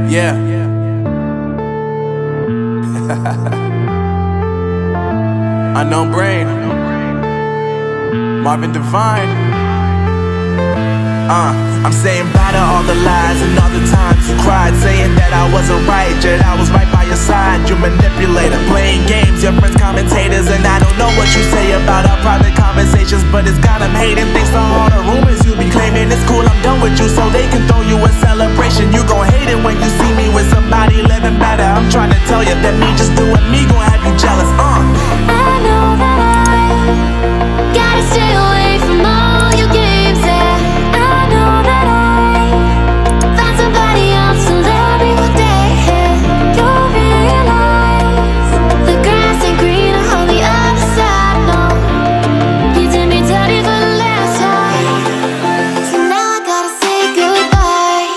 Yeah. Unknown Brain, Marvin Divine. I'm saying bye to all the lies and all the times you cried, saying that I wasn't right, yet I was right by your side. You manipulator, playing games, your friends commentators, and I don't know what you say about our private conversations, but it's got them hating. Thanks to all the rumors you be claiming. It's cool, I'm done with you, so they can throw you a celebration. You gon' hate it when you see me with somebody living better. I'm trying to tell you that me just doing me gon' have you jealous. I know that I gotta stay away from all your games, yeah. I know that I found somebody else to love me one day, yeah. You'll realize the grass ain't greener on the other side, no. You did me dirty for the last time, so now I gotta say goodbye.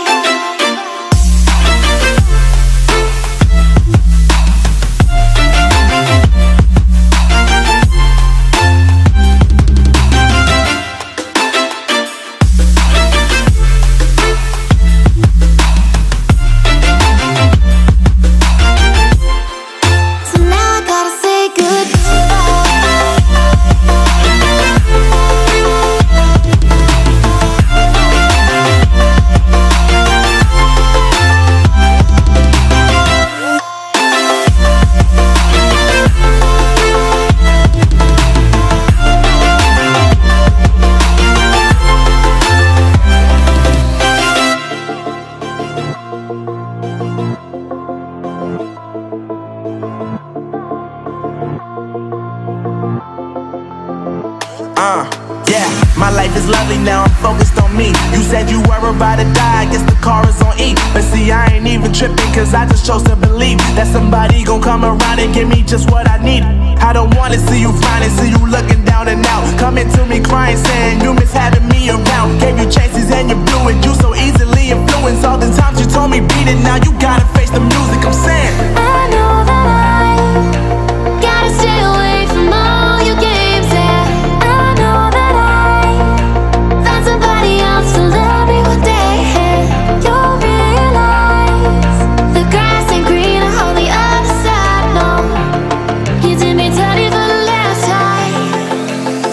So now I gotta say Yeah, my life is lovely now, I'm focused on me. You said you were about to die, I guess the car is on E. But see, I ain't even tripping, cause I just chose to believe that somebody gon' come around and give me just what I need. I don't wanna see you finding, see you looking down and out, coming to me crying, saying you miss having me around. Gave you chances and you blew it, you so easily influenced. All the times you told me beat it, now you gotta face the music. I'm saying I know that I gotta stay away from all your games, yeah. I know that I found somebody else to love me one day, yeah. You'll realize the grass ain't greener on the other side, no. You did me dirty for the last time,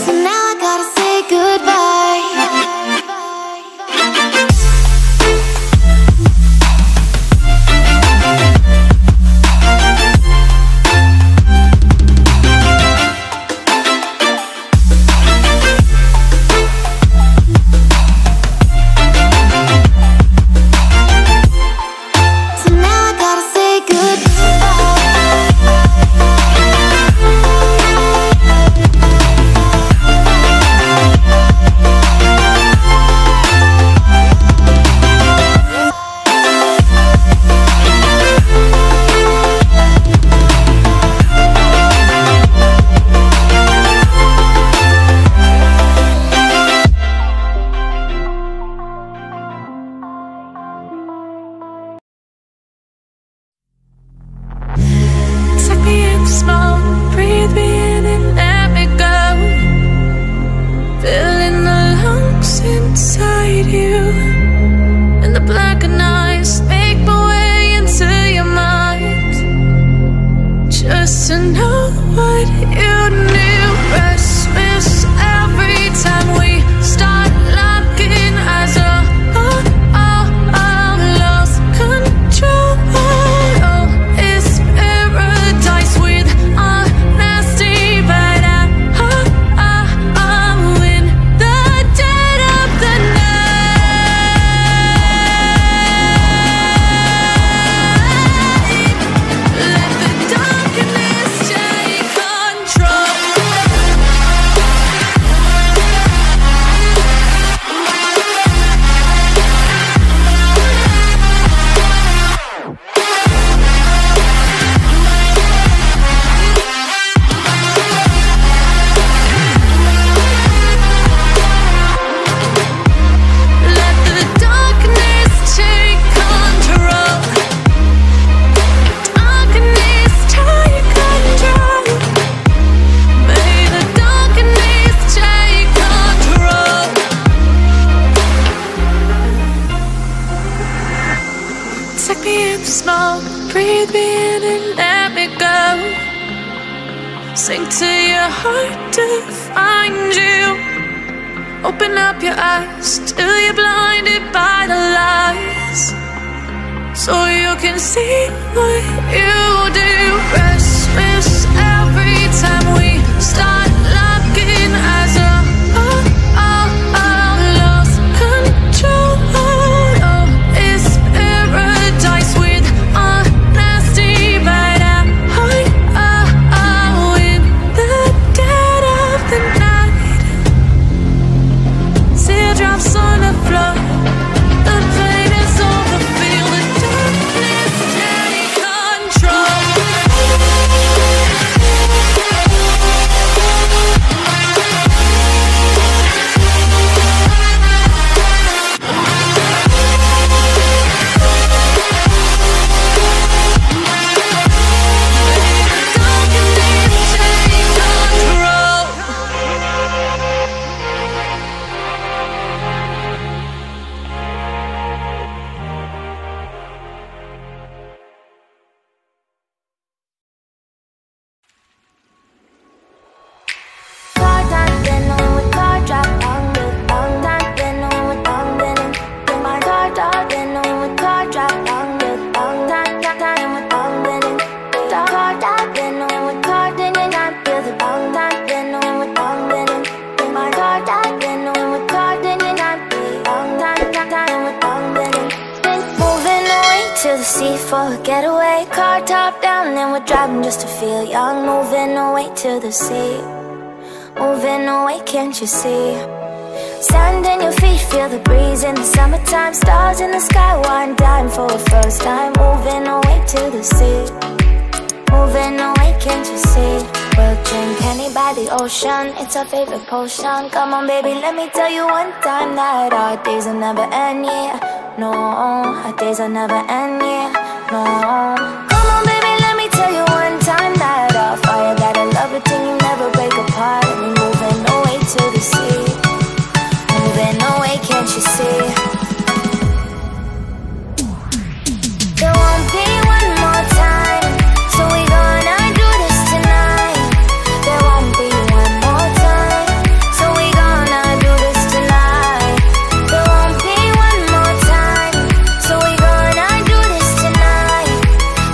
so now I gotta say goodbye. Take me in the smoke, breathe me in and let me go. Sink to your heart to find you. Open up your eyes till you're blinded by the lies, so you can see what you do. Restless every time we start locking eyes. Lost control. Oh, it's paradise with honesty right out. In the dead of the night, teardrops on the floor. The pain is over, feel the darkness take control. For a getaway, car top down, and we're driving just to feel young. Moving away to the sea, moving away, can't you see? Sand in your feet, feel the breeze in the summertime. Stars in the sky, one dime for a first time. Moving away to the sea, moving away, can't you see? We'll drink honey by the ocean, it's our favorite potion. Come on baby, let me tell you one time that our days will never end, yeah. No, our days will never end, yeah. No. Come on baby, let me tell you one time that our fire got a love it till you never break apart. And we're moving away to the sea, moving away, can't you see? There won't be one more time, so we gonna do this tonight. There won't be one more time, so we gonna do this tonight. There won't be one more time, so we gonna do this tonight.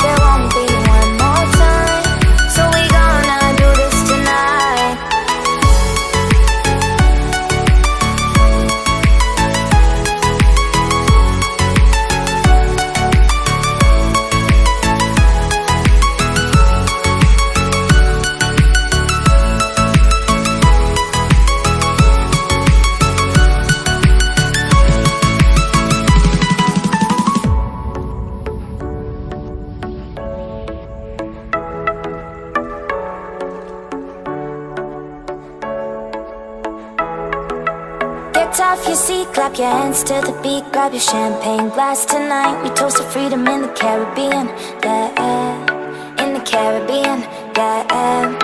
There won't be one more time, so we gonna do this tonight. Get off your seat, clap your hands to the beat. Grab your champagne glass tonight. We toast to freedom in the Caribbean, yeah. In the Caribbean, yeah.